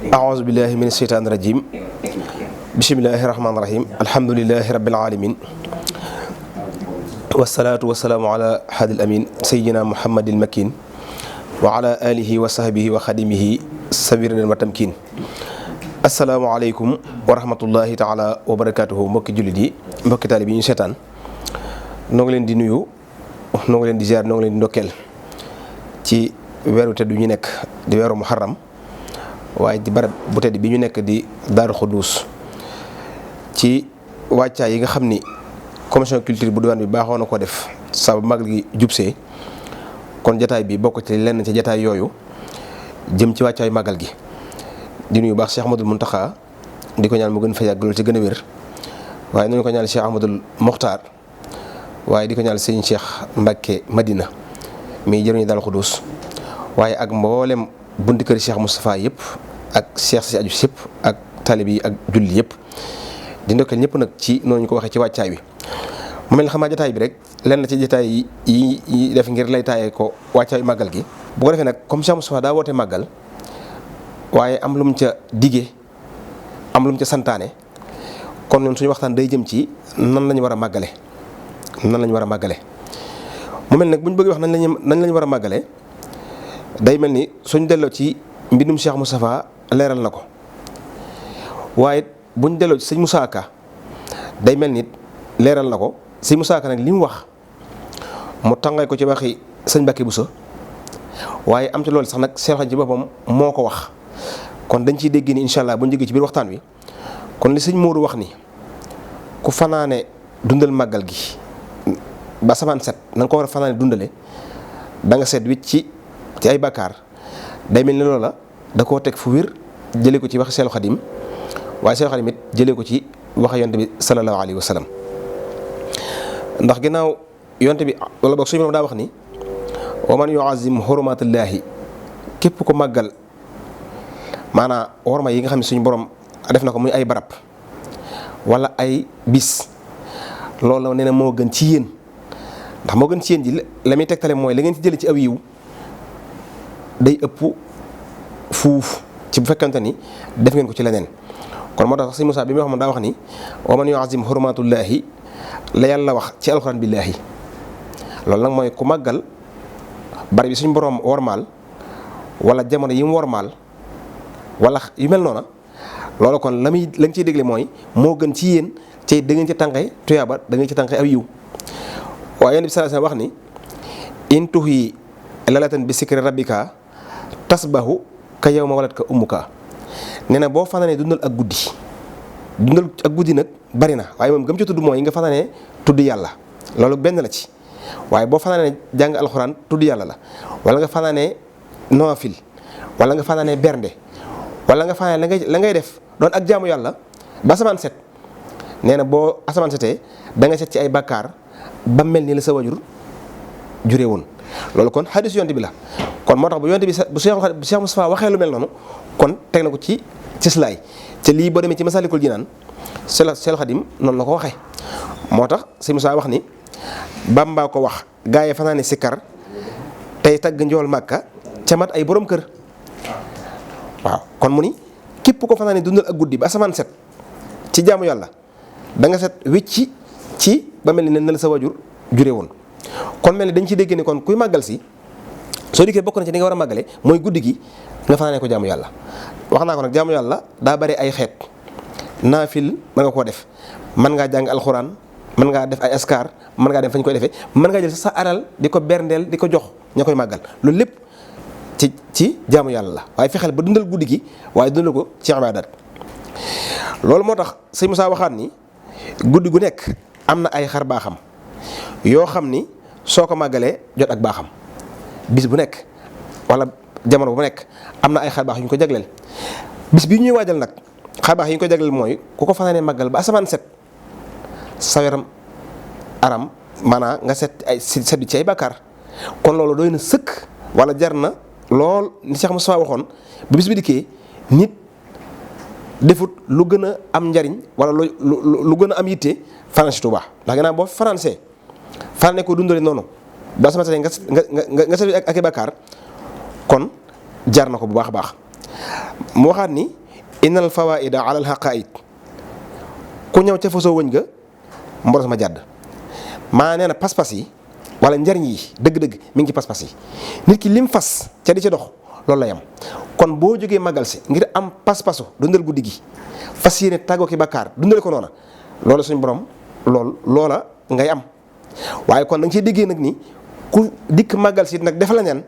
أعوذ بالله من الشيطان الرجيم بسم الله الرحمن الرحيم الحمد لله رب العالمين والصلاة والسلام على حد الأمين سيدنا محمد المكين وعلى آله وصحبه وخدمه سبيرنا المتمكين السلام عليكم ورحمة الله تعالى وبركاته mbokki jullit yi mbokki taalibe yi ñu seetaan noo ngi leen di nuyu noo ngi leen di ziar noo ngi leen di ndokkeel ci weeru tedd ñu nekk di weeru muharram waaye di barab bu tedd bi ñu nekk di Daaru Xuddus ci wàccaay yi nga xam ni commission culture bu diwaan bi baaxoo na ko def saa bu magal gi jubsee kon jataay bi bokk ci lenn ci jataay yooyu jëm ci wàccaayu magal gi di nuyu baax Cheikh Ahmadul Muntaxa di ko ñaan mu gën fa yàgg loolu ci gën a wér waaye nañu ko ñaan Cheikh Ahmadul Mokhtar waaye di ko ñaan sëñ Cheikh Mbacke Madina mi jëruñu Daaru Xuddus waaye ak mboolem bunti kër Cheikh Moustapha yëpp ak Cheikh si aju yëpp ak talib yi ak julli yëpp di ndokkeel ñëpp nag ci noonu ñu ko waxee ci wàccaay wi mu mel ne xamaa jataay bi rek lenn ci jataay yi def ngir lay taayee ko wàccaayu màggal gi bu ko defee nag comme Cheikh Moustapha daa woote màggal waaye am lu mu ca digee am lu mu ca santaane kon ñun suñu waxtaan day jëm ci nan lañu war a màggale mu mel nag bu ñu bëgg wax nañ lañu war a màggale day mel ni suñ delloo ci mbindum Cheikh Moustapha leeral na ko waaye buñ delloo ci sëñ Moussa Ka day mel ni leeral na ko sëñ Moussa Ka nag li mu wax mu tàngay ko ci waxi sëñ Mbacke Bousso waaye am ci loolu sax nag Cheikh ci boppam moo ko wax kon dañ ciy dégg ni incha allah buñ jógee ci biir waxtaan wi kon li sëñ Modou wax ni ku fanaane dundal màggal gi ba samaan set na nga ko war a fanaane dundale da nga set wicc ci ay bakkaar day mel ni loola da koo teg fu wér jëlee ko ci waxi Seexul Xadim waaye Seexul Xadim it jëlee ko ci waxi yonte bi sallallahu alayhi wa sallam ndax ginnaaw yonte bi wala boog suñu moom daa wax ni wa man yuazim hurumatullahi képp ko màggal maanaam worma yi nga xam ne suñu borom def na ko muy ay barab wala ay bis loolu la nee na moo gën ci yéen ndax moo gën ci yéen ji la muy tegtale mooy la ngeen ci jëlee ci aw yiw day ëpp fuuf ci bu fekkante ni def ngeen ko ci leneen kon moo tax sëñ Moussa bi muy wax moom daa wax ni wa man yuazim hurmatullahi la yàlla wax ci alxuraan billaahi loolu nag mooy ku màggal bari bi suñ borom wormaal wala jamono yi mu wormaal wala yu mel noona loolu kon lañ ciy dégle mooy moo gën ci yéen ci da ngeen ci tànqee tuyaaba da ngeen ci tànqee aw yiw waaye yonent bi sallallahu alayhi wasallam wax ni in tuhi lalatan bi sikri rabbika tasbahu ka yawma waladka ummuka nee na boo fanaanee dundal ak guddi nag bari na waaye moom gëm ci tudd mooy nga fanaanee tudd yàlla loolu benn la ci waaye boo fanaanee jàng alxuraan tudd yàlla la wala nga fanaanee noofil wala nga fanaanee bernde wala nga fanaanee la ngay def doon ak jaamu yàlla ba asamaan set nee na boo asamaan setee da nga set ci ay bakkaar ba mel ni la sa wajur juree woon loolu kon xadiis yonte bi la kon moo tax bu yonte bi bu Cheikh Moustapha waxee lu mel noonu kon teg na ko ci cislaay te lii boo demee ci Masaalikul Jinaan Seex Xadim noonu la ko waxee moo tax Sëñ Moustapha wax ni Bàmba ko wax gaa yi fanaane sikkar tey tagg njool màkka ca mat ay borom kër waaw kon mu ni képp ko fanaane dundal ak guddi ba asamaan set ci jaamu yàlla da nga set wicci ci ba mel ni ne la sa wajur juree woon kon mel ni dañ ci dégg ni kon kuy màggal si soo dikkee bokk na ci li nga war a màggale mooy guddi gi nga fanaanee ko jaamu yàlla wax naa ko nag jaamu yàlla daa bari ay xeet naafil mën nga koo def mën ngaa jàng alxuraan mën ngaa def ay askar mën ngaa dem fañ koy defee mën ngaa jël sa alal di ko berndeel di ko jox ña koy màggal loolu lépp ci jaamu yàlla la waaye fexeel ba dundal guddi gi waaye dundal ko ci ibaadaat loolu moo tax sëñ Moussa waxaat ni guddi gu nekk am na ay xar baaxam yoo xam ni soo ko màggalee jot ak baaxam bis bu nekk wala jamono bu nekk am na ay xar baax yu ñu ko jagleel bis bi ñuy waajal nag xar baax yi ñu ko jagleel mooy ku ko fanaanee màggal ba asamaan set sa yaram aram maanaam nga set ci ay bàkkaar kon loolu doy na sëkk wala jar na lool ni Cheikh Moustapha waxoon bu bis bi dikkee nit defut lu gën a am njariñ wala lu gën a am yitte fanaan si Tuubaa ndax gannaaw boo fanaanee fanaanee ko dundale noonu ba sama tey nga set ak i bakkaar kon jar na ko bu baax a baax mu waxaat ni innal fawaida ala al haqaid ku ñëw ca fasoo wëñ ga mboros ma jàdd maa nee na pas-pas yi wala njariñ yi dëgg-dëgg mi ngi ci pas-pas yi nit ki lim fas ca di ca dox loolu la yam kon boo jógee màggal si ngir am pas-pasu dundal guddi gi fas yéene tàggoo ki bàkkaar dundale ko noona loolu suñ borom loola ngay am waaye kon da nga ciy déggee nag ni ku dikk màggal si nag defa la neen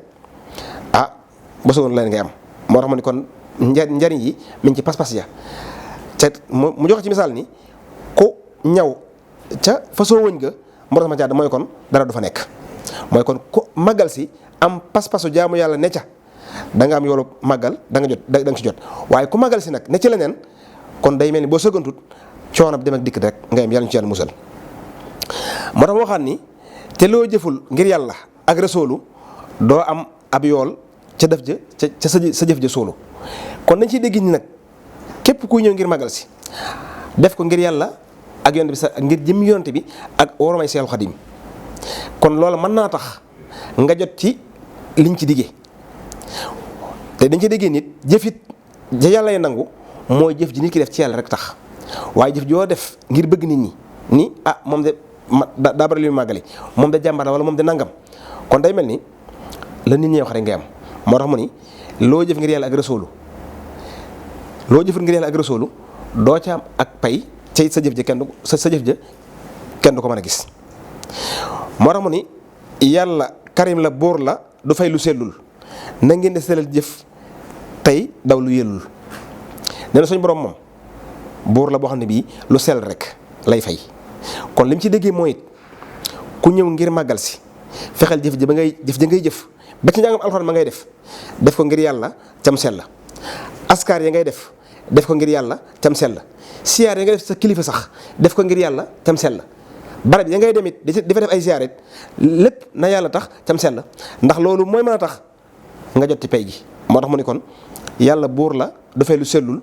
ba sogoon leen ngay am moo tax ma ni kon njariñ yi mi ngi ci pas-pas ya ca mu joxe ci misaal ni ku ñaw ca fasoo wëñ ga mboros ma jàdd mooy kon dara du fa nekk mooy kon ku màggal si am pas-pasu jaamu yàlla ne ca da nga am yoolu màggal da nga ci jot waaye ku màggal si nag ne ci leneen kon day mel ni boo sëggantut coono bi dem ak dikk rek ngay am yàlla ñu ci yàlla musal moo tax waxaat ni te loo jëful ngir yàlla ak rasoolu doo am ab yool ca def ja ca sa jëf ja soolu kon dañ ciy dégg ni nag képp kuy ñëw ngir màggal si def ko ngir yàlla ak yonte bi sa ngir jëm yonte bi ak wormay Seexul Xadim kon loolu mën naa tax nga jot ci liñ ci diggee te dañ ci déggee nit jëfit ja yàlla yi nangu mooy jëf ji nit ki def ci yàlla rek tax waaye jëf joo def ngir bëgg nit ñi ni moom de daa bari li mu màggali moom de jàmbar la wala moom de nangam kon day mel ni la nit ñi wax rek ngay am moo tax mu ni loo jëf ngir yàlla ak rasoolu doo ca am ak pay ca sa jëf ja kenn du sa jëf ja kenn du ko mën a gis moo tax mu ni yàlla karim la buur la du fay lu sellul na ngeen di sellal jëf tey daw lu yellul nee na suñu borom moom buur la boo xam ne bii lu sell rek lay fay kon li mu ci déggee mooy it ku ñëw ngir màggal si fexeel jëf ja ngay jëf ba ci njàngam alxuraan ma ngay def ko ngir yàlla cam sell la askar ya ngay def ko ngir yàlla cam sell la siyaar ya ngay def sa kilifa sax def ko ngir yàlla cam sell la barab ya ngay dem it di fa def ay siyaar it lépp na yàlla tax cam sell la ndax loolu mooy mën a tax nga jot ci pay gi moo tax mu ni kon yàlla buur la dafay lu sellul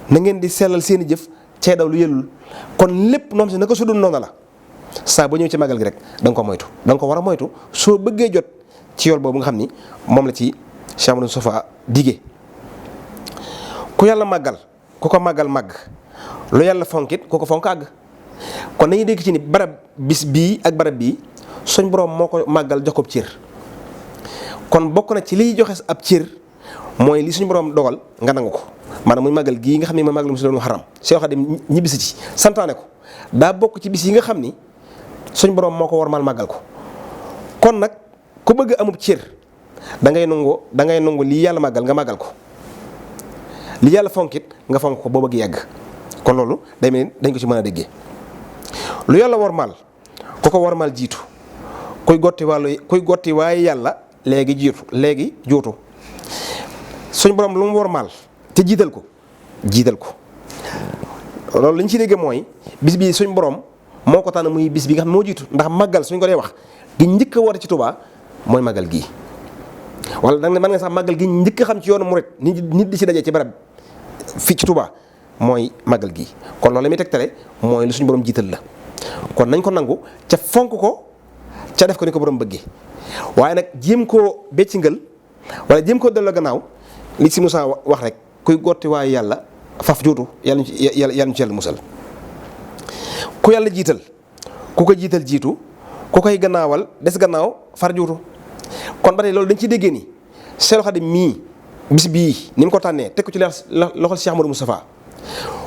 na ngeen di sellal seeni jëf cee daw lu yellul kon lépp noom si naka sudul noonu la saa ba ñëw ci màggal gi rek da nga ko moytu da nga ko war a moytu soo bëggee jot ci yool boobu nga xam ni moom la ci Cheikh Amadou Moustapha digee ku yàlla màggal ku ko màggal màgg lu yàlla fonkit ku ko fonk àgg kon dañuy dégg ci ni barab bis bii ak barab bii suñ borom moo ko màggal jox ko cër kon bokk na ci liy joxe ab cër mooy li suñu borom dogal nga nangu ko maanaam muy màggal gii nga xam ne mooy màggal Musulmaan Muharram Seex Xaadim ñibbisi ci santaane ko daa bokk ci bis yi nga xam ni suñ borom moo ko warmal màggal ko kon nag ku bëgg amub cër da ngay nangu lii yàlla màggal nga màggal ko li yàlla fonkit nga fonk ko boo bëgg yegg kon loolu day mel ni dañ ko ci mën a déggee lu yàlla warmal ku ko warmal jiitu kuy gotti waaye yàlla léegi juutu suñ borom lu mu warmal te jiital ko loolu li ñu ci dégg mooy bis bii suñ borom moo ko tànn muy bis bi nga xam ne moo jiitu ndax màggal suñ ko dee wax gi njëkk a woote ci Touba mooy màggal gii wala da nga mën nga sax màggal gi njëkk a xam ci yoonu murit nit di ci daje ci barab fii ci Touba mooy màggal gii kon loolu la muy tegtale mooy lu suñu borom jiital la kon nañ ko nangu ca fonk ko ca def ko ni ko borom bëggee waaye nag jéem koo beccingal wala jéem koo delloo gannaaw li si Moussa wax rek kuy gotti waaye yàlla faf juutu yàlla ñu ci yàlla musal ku yàlla jiital ku ko jiital jiitu ku koy gannaawal des gannaaw far juutu kon ba tey loolu dañ ciy déggee ni Seexul Xaadim mii bis bii ni mu ko tànnee teg ko ci loxol Cheikh Amadou Moustapha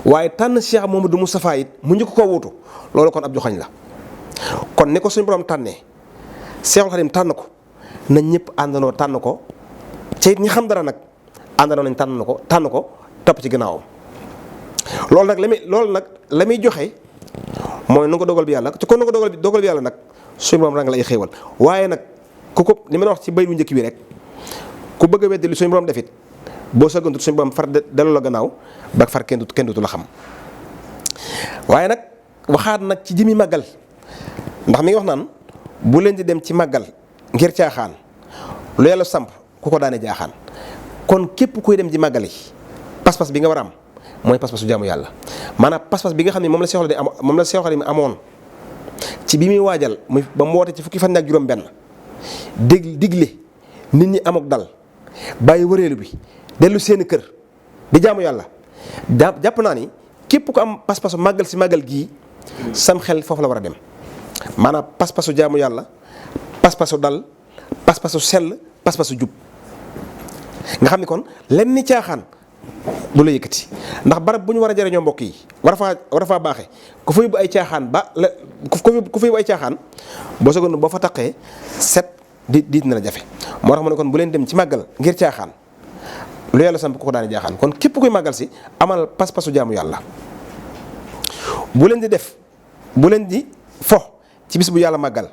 waaye tànn Cheikh Amadou Moustapha it mu njëkk koo wuutu loolu kon ab joxañ la kon ni ko suñu borom tànnee Seexul Xaadim tànn ko na ñëpp àndandoo tànn ko ca it ñi xam dara nag àndandoo nañ tànn ko topp ci gannaawam loolu nag la muy joxe mooy nu ko dogal bi yàlla ci kon nu ko dogal bi yàlla nag suñu borom rang lay xéewal waaye nag ku ko li ma wax ci bay bu njëkk bi rek ku bëgg a weddi li suñu borom defit boo sëggantut suñu borom far delloo la gannaaw ba far kenn dutu la xam waaye nag waxaat nag ci jëmi màggal ndax mi ngi wax naan bu leen di dem ci màggal ngir caaxaan lu yàlla samp ku ko daane jaaxaan kon képp kuy dem ci màggal yi pas-pas bi nga war a am mooy pas-pasu jaamu yàlla maanaam pas-pas bi nga xam ne moom la Seexul Xaadim amoon ci bi muy waajal muy ba mu woote ci fukki fan ak juróom benn digle nit ñi amuk dal bàyyi wëreelu bi dellu seeni kër di jaamu yàlla jàpp naa ni képp ku am pas-pasu màggal si màggal gii sam xel foofu la war a dem maanaam pas-pasu jaamu yàlla pas-pasu dal pas-pasu sell pas-pasu jub nga xam ni kon lenn ni caaxaan du la yëkkati ndax barab bu ñu war a jëriñoo mbokk yi war a faa baaxee ku fa yóbbu ay caaxaan ku fa yóbbu ay caaxaan boo sogoon boo fa taqee set diit na la jafe moo tax mu ne kon bu leen dem ci màggal ngir caaxaan lu yàlla samp ko daane jaaxaan kon képp kuy màggal si amal pas-pasu jaamu yàlla bu leen di fo ci bis bu yàlla màggal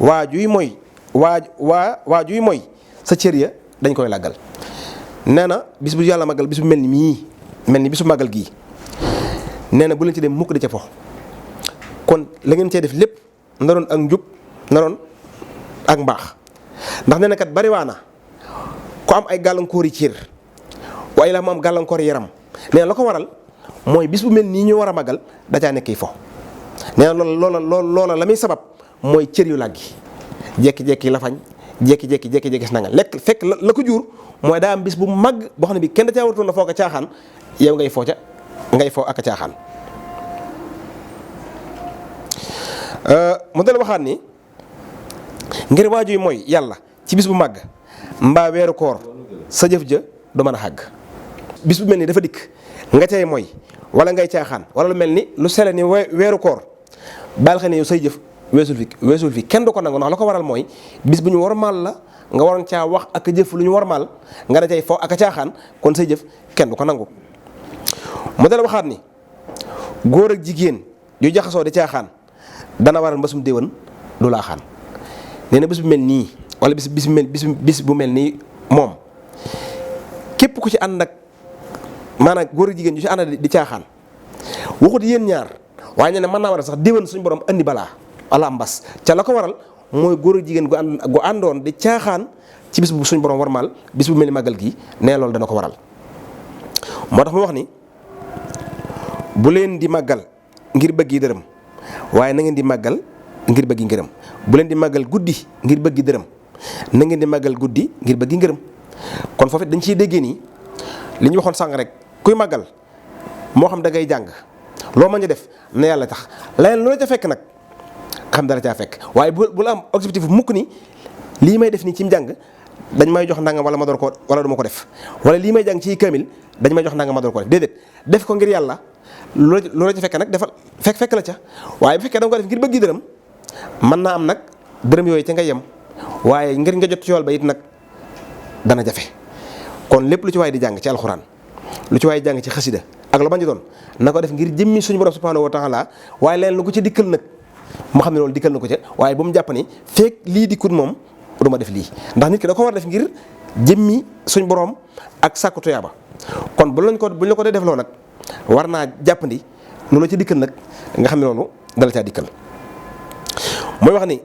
waajuy mooy waajuy mooy sa cër ya dañ koy làggal nee na bis bu yàlla màggal bis bu mel ni bisu màggal gii nee na bu leen ci dem mukk di ca fo kon la ngeen cee def lépp na doon ak njub na doon ak mbaax ndax nee na kat bariwaana ku am ay gàllankoor yi cër waaye la mu am gàllankoor yaram nee na la ko waral mooy bis bu mel nii ñu war a màggal da caa nekk fo nee na loola la muy sabab mooy cër yu làggi jekki-jekki la fañ jekki-jekki nanga lekk fekk la ko jur mooy daa am bis bu màgg boo xam ne bi kenn da caa waratoon na foo ko caaxaan yow ngay foo ak a caaxaan mu dal waxaat ni ngir waajuy mooy yàlla ci bis bu màgg mbaa weeru koor sa jëf ja du mën a xàgg bis bu mel ni dafa dikk nga cay mooy wala ngay caaxaan wala lu mel ni lu sele ni weeru koor baal xel ne yow say jëf weesul fi kenn du ko nangu ndax la ko waral mooy bis bu ñu warmaal la nga waroon caa wax ak jëf lu ñu warmaal nga da cay fo ak a caaxaan kon say jëf kenn du ko nangu mu dal waxaat ni góor ak jigéen yu jaxasoo di caaxaan dana waral mbasum déwén du laaxaan nee na bis bu mel nii wala bis bu mel nii moom képp ku ci ànd ak maanaam góor ak jigéen yu ci ànd di caaxaan waxut yéen ñaar waaye nee na mën naa waral sax déwén suñu borom andi balaa wala mbas ca la ko waral mooy góor ak jigéen gu àndoon di caaxaan ci bis bu suñu borom warmaal bis bu mel ni màggal gi nee loolu dana ko waral moo tax mu wax ni bu leen di màggal ngir bëggi dërëm waaye na ngeen di màggal ngir bëggi ngërëm bu leen di màggal guddi ngir bëggi dërëm na ngeen di màggal guddi ngir bëggi ngërëm kon foofu dañ ciy déggee nii li ñu waxoon sànq rek kuy màggal moo xam da ngay jàng loo mën a def na yàlla tax leneen loo ca fekk nag xam dara caa fekk waaye bu la am objectif mukk ni lii may def nii ci njàng dañ may jox ndàngam wala ma door ko wala du ma ko def wala lii may jàng ci kamil dañ may jox ndàngam ma door ko def déedéet def ko ngir yàlla loolu ca fekk nag defal fekk la ca waaye bu fekkee da nga ko def ngir bëgg dërëm mën naa am nag dërëm yooyu ca nga yem waaye ngir nga jot ci yool ba it nag dana jafe kon lépp lu ci waay di jàng ci alxuraan lu ci waay di jàng ci xasida ak lu bañ di doon na ko def ngir jëmmi suñu borom subhanahu wa taala waaye leen lu ko ci dikkal nag moo xam ne loolu dikkal na ko ca waaye bu mu jàpp ni feek lii dikkut moom du ma def lii ndax nit ki da ko war a def ngir jëmmi suñ borom ak sàkku tuyaaba kon buñ la ko dee defloo nag war naa jàppandi loolu ci dikkal nag nga xam ne loolu dala caa dikkal mooy wax ni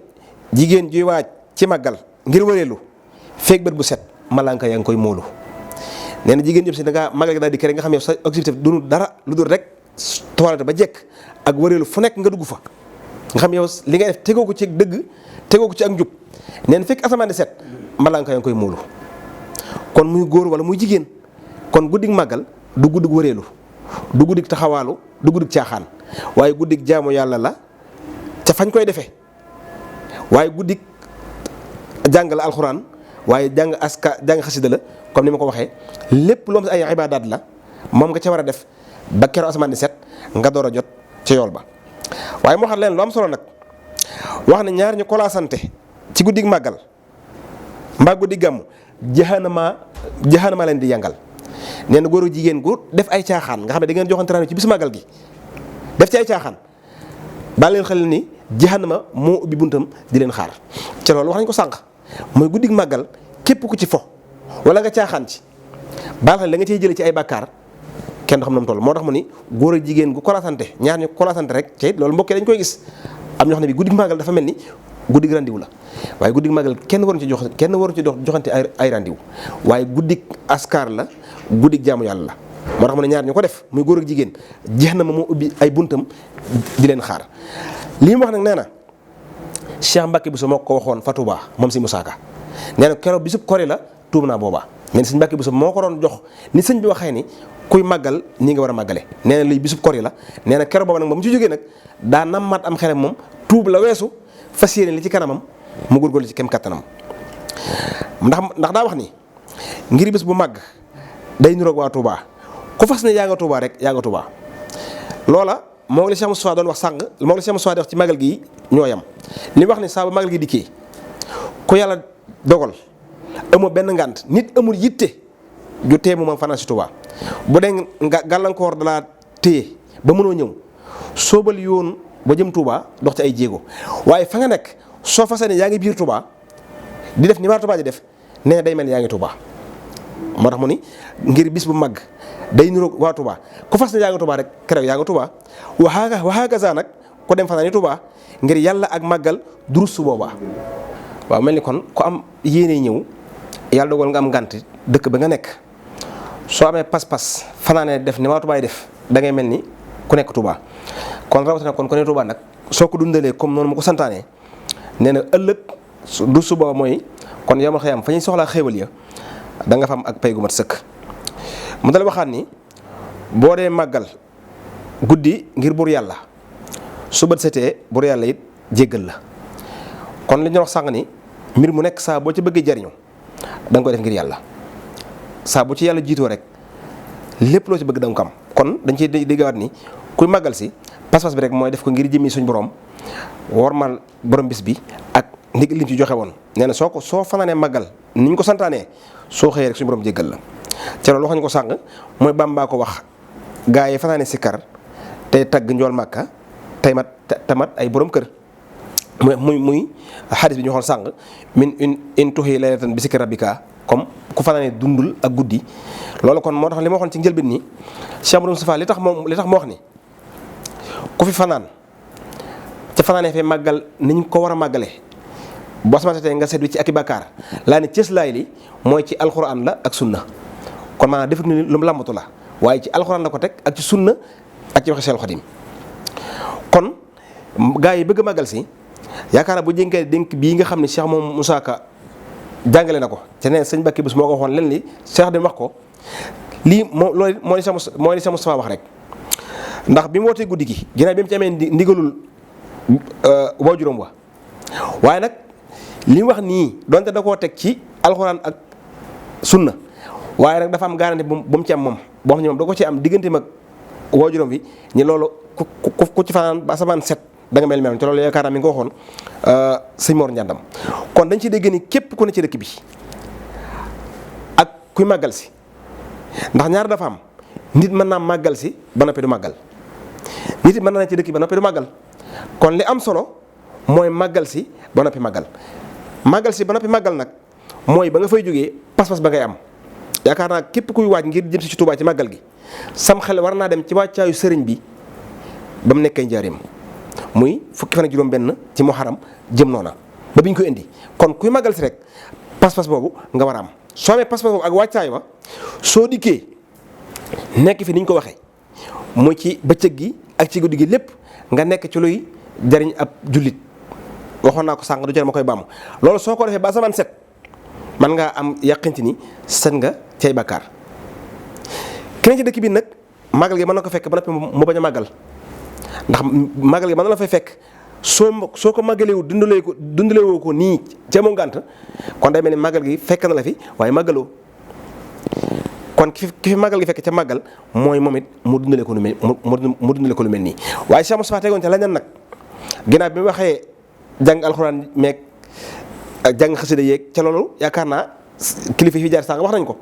jigéen juy waaj ci màggal ngir wëreelu feek bët bu set malaanka yaa ngi koy móolu nee na jigéen ñëpp si da ngaa màggal gi daal di kere nga xam ne sa objectif du dara lu dul rek toilette ba jekk ak wëreelu fu nekk nga dugg fa nga xam yow li ngay def tegoo ko ci dëgg tegoo ko ci ak njub nee na fekk asamaan di set malaanka yaa ngi koy móolu kon muy góor wala muy jigéen kon guddig màggal du guddig wëreelu du guddig taxawaalu du guddig caaxaan waaye guddig jaamu yàlla la ca fañ koy defee waaye guddig jàng la alxuraan waaye jàng xasida la comme ni ma ko waxee lépp loo am ay ibaadaat la moom nga ca war a def ba keroog asamaan di set nga door a jot ca yool ba waaye moo xam leen lu am solo nag wax ne ñaar ñu kolaasante ci guddig màggal mbaa guddig gàmmu jahanama leen di yàngal nee na góor ak jigéen gu def ay caaxaan nga xam ne da ngeen joxante raadu ci bis màggal gi def ci ay caaxaan ba leen xel ni jahanama moo ubbi buntam di leen xaar ca loolu wax nañ ko sànq mooy guddig màggal képp ku ci fo wala nga caaxaan ci baal xel la nga cey jëlee ci ay bàkkaar kenn du xam na mu toll moo tax mu ni góor ak jigéen gu kolaasante ñaar ñu kolaasante rek ci loolu mbokkee dañ koy gis am ñoo xam ne bi guddig màggal dafa mel ni guddig randiw la waaye guddig màggal kenn waruñu ci joxante ay randiw waaye guddig askar la guddig jaamu yàlla la moo tax mu ne ñaar ñu ko def muy góor ak jigéen jeex na ma moo ubbi ay buntam di leen xaar lii mu wax nag nee na Cheikh Mbacke Bousso moo ko waxoon fa Touba moom si Moussa Ka nee na keroog bisub kori la tuub naa boobaa mais sëñ Mbacke Bousso moo ko doon jox ni sëñ bi waxee ni kuy màggal nii nga war a màggale. nee na lii bisub kor yi la nee na keroog booba nag ba mu ci jógee nag daa nammaat am xelam moom tuub la weesu fas yéene li ci kanamam mu góorgóorlu ci kem kattanam. ndax daa wax ni ngir bis bu màgg day niroog waa Touba ku fas ne yaa nga Touba rek yaa nga Touba. loola moo ngi la Cheikh Moustapha doon wax sàng moo ngi la Cheikh Moustapha di wax ci màggal gi ñoo yam li wax ni saa ba màggal gi dikkee ku yàlla dogal amoo benn ngànt nit amul yitte ju tee mu ma fanaan si Touba bu dee nga gàllankoor dalaa téye ba mënoo ñëw soobal yoon ba jëm Touba dox ci ay jéego waaye fa nga nekk soo fasee ne yaa ngi biir Touba di def ni waa Touba di def nee day mel ni yaa ngi Touba. moo tax mu ni ngir bis bu màgg day niroog waa Touba ku fas ne yaa ngi Touba rek keroog yaa ngi Touba waxaaga saa nag ko dem fanaan ni Touba ngir yàlla ak màggal durus su boobaa. waaw mel ni kon ku am yéene ñëw yàlla dogal nga am ngànt dëkk ba nga nekk soo amee pas-pas fanaanee def ni waa Touba def da ngay mel ni ku nekk Touba. kon rawatina kon ku ne Touba nag soo ko dundalee comme noonu mu ko santaanee nee na ëllëg du su booba mooy kon yow ma xëy am fa ñuy soxlaa xéewal ya da nga fa am ak pay gu mat sëkk. mu dal waxaat ni boo dee màggal guddi ngir buur yàlla su bët setee buur yàlla it jéggal la kon li ñu wax sànq ni mbir mu nekk saa boo ci bëggee jariñu da nga koy def ngir yàlla saa bu ci yàlla jiitoo rek lépp loo ci bëgg da nga ko am. kon dañ ciy déggawaat ni kuy màggal si pas-pas bi rek mooy def ko ngir jëmmi suñu borom wormal borom bis bi ak ndig liñ ci joxe woon nee na soo fanaanee màggal ni ñu ko santaanee soo xëyee rek suñu borom jéggal la. ca loolu waxuñu ko sànq mooy Bàmbaa ko wax gaa yi fanaane sikkar tey tagg njool màkka tey tamat ay borom kër muy xadis bi ñu waxoon sànq min in tuxi laylatan bi sikri rabbika comme ku fanaane dundul ak guddi. loolu kon moo tax li ma waxoon ci njëlbeen ni Cheikh Moustapha li tax moo wax ni ku fi fanaan ca fanaanee fee màggal ni ñu ko war a màggalee boo xamante nga seet wi ci ak i bàkkaar laa ne cëslaay li mooy ci alxuraan la ak sunna. kon maanaam defut ni lu mu làmbatu la waaye ci alxuraan la ko teg ak ci sunna ak ci waxe Seexul Xadim kon gaa yi bëgg a màggal si yaakaar naa bu jënkee dénk bii nga xam ne Cheikh moom Moussa Ka jàngale na ko te nee sëñ Bakki Bus moo ko waxoon leen li Cheikh Xadim wax ko lii loolu moo ni Cheikh Moustapha wax rek ndax bi mu wootee guddi gi ginnaaw bi mu ci amee ndigalul waajuram wa waaye nag li mu wax nii donte da koo teg ci alxuraan ak sunna waaye nag dafa am garanti bu mu ci am moom boo xam ne moom da ko ci am diggante mag waajuram bi ñi loolu ku ci fanaan ba asamaan set da nga mel te loolu yaakaar naa mi nga ko waxoon sëñ Mor Ndiandam. kon dañ ci dégg ni képp ku ne ci dëkk bi ak kuy màggal si ndax ñaar dafa am nit mën naa màggal si ba noppi du màggal nit it mën naa ne ci dëkk bi ba noppi du màggal kon li am solo mooy màggal si ba noppi màggal si ba noppi màggal nag mooy ba nga fay jógee pas-pas ba ngay am. yaakaar naa képp kuy waaj ngir jëm si ci Touba ci màggal gi sam xel war naa dem ci wàccaayu sëriñ bi ba mu nekkee njaareem muy fukki fan ak juróom benn ci muharram jëm noona ba bi ñu koy indi kon kuy màggal si rek pas-pas boobu nga war a am soo amee pas-pas boobu ak wàccaay ba soo dikkee nekk fi ni ñu ko waxee muy ci bëccëg gi ak ci guddi gi lépp nga nekk ci luy jariñ ab jullit waxoon naa ko sànq du jar ma koy bàmm loolu soo ko defee ba asamaan set man ngaa am yàqinti ni set nga cay bàkkaar keneen ci dëkk bi nag màggal gi mën na ko fekk ba noppi mu bañ a màggal ndax màggal gi mën na la fay fekk soo ko màggaleewu dundaleewoo ko nii ca mu ngànt kon day mel ni màggal gi fekk na la fi waaye màggaloo kon ki fi màggal gi fekk ca màggal mooy moom it mu dundale ko lu mel mu dundale ko lu mel nii waaye Cheikh Moustapha tegoon ca leneen nag ginnaaw bi mu waxee jàng alxuraan meeg ak jàng xasida yeeg ca loolu yaakaar naa kilifa yi fi jaar sànq wax nañ ko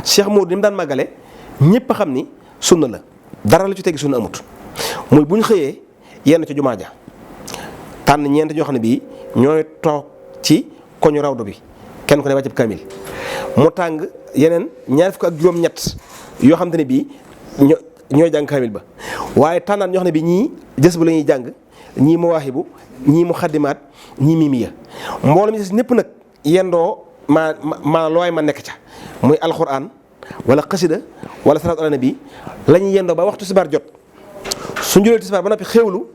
Cheikh Modou ni mu daan màggale ñëpp a xam ni sunna la dara la ci teggi sunna amut muy bu ñu xëyee yenn ca jumaa ja tànn ñeent ñoo xam ne bii ñooy toog ci koñu rawdu bi kenn ku ne wàccab kamil mu tàng yeneen ñaar fukk ak juróom-ñett yoo xam te ne bii ñooy jàng kamil ba waaye tànnaat ñoo xam ne bii ñii jës bu la ñuy jàng ñii mawaahibu ñii mu xaddimaat ñii mimiya mbooloo mi ñëpp nag yendoo maa looy ma nekk ca muy alxuraan wala xasida wala salaatu ala nabi la ñuy yendoo ba waxtu tisbaar jot su njulee tisbaar ba noppi xéewlu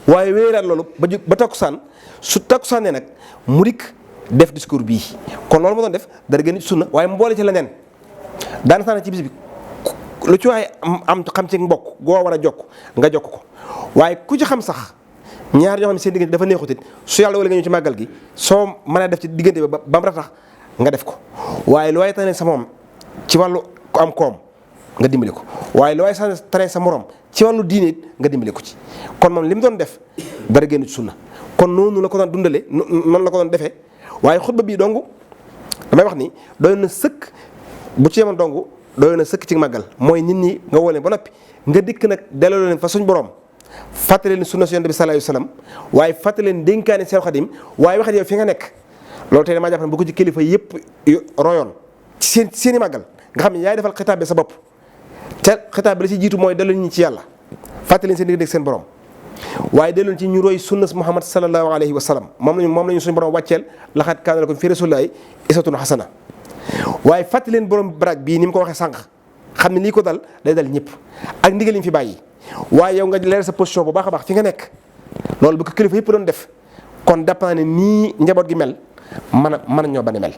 waaye wéeraat loolu ba takkusaan su takkusaanee nag mu dikk def discours bii kon loolu ma doon def dara gën sunna waaye mu boole ci leneen daana saana ci bis bi lu ci waaye am xam ci mbokk goo war a jokk nga jokk ko waaye ku ci xam sax ñaar ñoo xam ne seen diggante dafa neexutit su yàlla wala nga ñëw ci màggal gi soo mënee def ci diggante ba mu ratax nga def ko waaye lu waaye tane sa moom ci wàllu am koom nga dimbali ko waaye lu waaye tane sa morom ci wàllu diine it nga dimbali ko ci kon moom li mu doon def dara génn ci sunna kon noonu la ko doon dundale noonu la ko doon defee waaye xutba bii dong damay wax ni doy na sëkk bu ci yemoon dong doy na sëkk ci màggal mooy nit ñi nga woo leen ba noppi nga dikk nag delloo leen fa suñ borom fàttali leen sunna Yonent bi sallallahu alayhi wasallam waaye fàttali leen dénkaane Seex Xaadim waaye waxat yow fi nga nekk loolu tey damaa jàpp ne bu ko ci kilifa yëpp royoon ci seen i màggal nga xam ne yaay defal xitaab bi sa bopp te xitaab bi la ci jiitu mooy delloo ñi ci yàlla fàttali leen seen diggante ak seen borom waaye delloo ci ñu roy sunna Muhammad sallallahu alayhi wasallam moom lañu suñu borom wàcceel laqad kaana lakum fi rasulillahi uswatun hasana waaye fàttali leen borom baraag bii ni mu ko waxee sànq xam ne lii ko dal day dal ñëpp ak ndigal yi fi bàyyi waaye yow nga leeral sa position bu baax a baax fi nga nekk loolu bu ko kilifa yëpp doon def kon jàpp naa ne nii njaboot gi mel mën a ñoo bane mel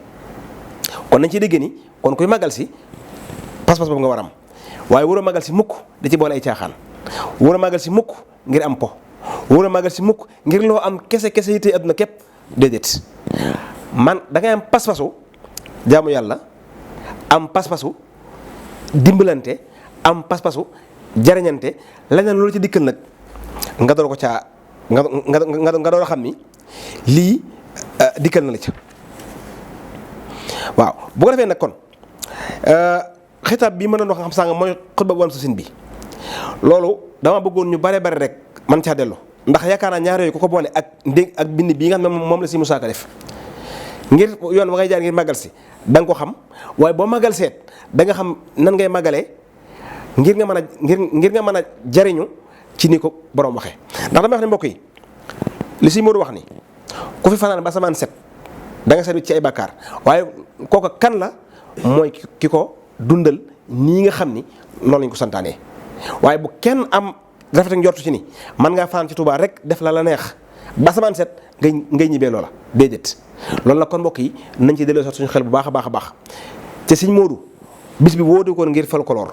kon nañ ciy dégg ni kon kuy màggal si pas-pas boobu nga war am waaye war a màggal si mukk da ci boole ay caaxaan war a màggal si mukk ngir am po war a màggal si mukk ngir loo am kese yi tey adduna képp déedéet man da ngay am pas-pasu jaamu yàlla am pas-pasu dimbalante am pas-pasu jariñante leneen loolu ci dikkal nag nga door ko caa nga door a xam ni lii dikkal na la ca waaw bu ko defee nag kon xitaab bii mën a wax nga xam sànga mooy xutba bu am sa sin bi loolu dama bëggoon ñu bare rek man caa dellu ndax yaakaar naa ñaar yooyu ku ko boole ak bind bii nga xam ne moom la si Musaa Ka def ngir yoon wa ngay jaar ngir màggal si da nga ko xam waaye boo màggal seet da nga xam nan ngay màggalee ngir nga mën a jariñu ci ni ko borom waxee ndax damay wax ne mbokk yi li si Modou wax ni ku fi fanaan ba asamaan set da nga seet ci ay bàkkaar waaye kooka kan la mooy ki ko dundal nii nga xam ni noonu lañ ko santaanee waaye bu kenn am rafet ak njortu ci ni man ngaa fanaan ci Tuubaa rek def la neex ba asamaan set ngay ñibbee loola déedéet loolu la kon mbokk yi nañ ci delloo sax suñu xel bu baax a baax te sëñ Modou bis bi woote ko ngir folklore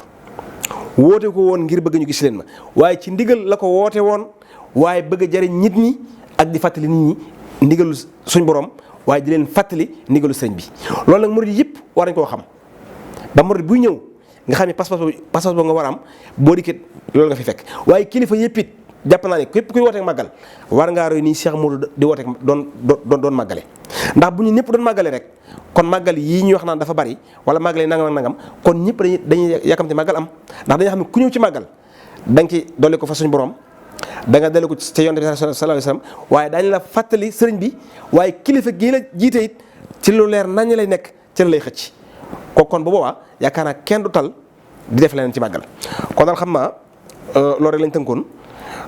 woote ko woon ngir bëgg ñu gis leen ma waaye ci ndigal la ko woote woon waaye bëgg a jariñ nit ñi ak di fàttali nit ñi ndigalu suñ borom waaye di leen fàttali ndigalu sëriñ bi loolu nag murid yëpp war nañ koo xam ba murid buy ñëw nga xam ne pas-pas boobu nga war a am boo dikkee loolu nga fi fekk waaye kilifa yëpp it jàpp naa ne képp kuy wooteek màggal war ngaa roy nii Cheikh Modou di wooteek doon màggale ndax bu ñu ñëpp doon màggale rek kon màggal yii ñuy wax naan dafa bari wala màggale nangam kon ñëpp dañuy yàkkamti màggal am ndax dañuy xam ne ku ñëw ci màggal da nga ci dolli ko fa suñu borom da nga dellu ko ca Yonent bi sallallahu alayhi wasallam waaye daañu la fàttali sëriñ bi waaye kilifa gii la jiite it ci lu leer nañ lay nekk ci la lay xëcc ko kon bu boobaa yaakaar naa kenn du tal di def leneen ci màggal kon daal xam naa loolu rek lañ tënkoon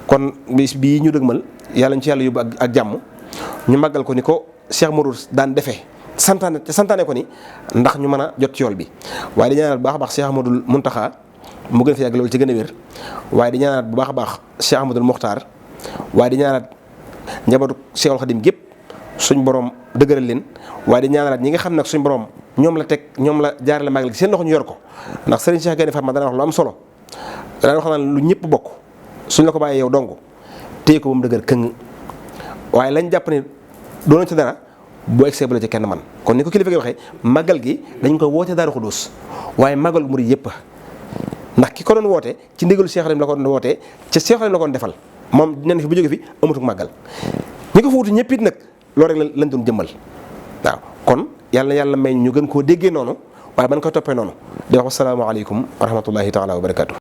kon bis bii ñu dëgmal yàlla ñu ci yàlla yóbbu ak jàmm ñu màggal ko ni ko Cheikh Modou daan defee santaane ko ni ndax ñu mën a jot ci yool bi waaye di ñaanal bu baax a baax Cheikh Ahmadul Muntaxa mu gën fi yàgg loolu ci gën a wér waaye di ñaanal bu baax a baax Cheikh Ahmadul Muxtaar waaye di ñaanal njabootu Cheikhul Khadim gépp suñ borom dëgëral leen waaye di ñaanalaat ñi nga xam nag suñ borom ñoom la jaarale màggal gi seen loxo ñu yor ko ndax Serigne Cheikh Gaïndé Fatma dana wax lu am solo dana wax naan lu ñëpp bokk suñ la ko bàyyee yow dong téye ko ba mu dëgër këng waaye lañ jàpp ne doona ci dara boo egsee bu la ci kenn man kon ni ko kilifa gi waxee màggal gi dañ ko woote Daaru Xudoos waaye màggal gu murid yëpp ndax ki ko doon woote ci ndigalu Cheikh Khadim la ko doon wootee ca Cheikh Khadim la ko doon defal moom dinañ fi bu jóge fi amatuk màggal ñi ko fa wutu ñëpp it nag loolu rek lañ doon jëmmal waaw kon yàlla may ñu gën koo déggee noonu waaye ban koy toppee noonu di wax asalaamaaleykum wa rahmatullahi taala wa barakatu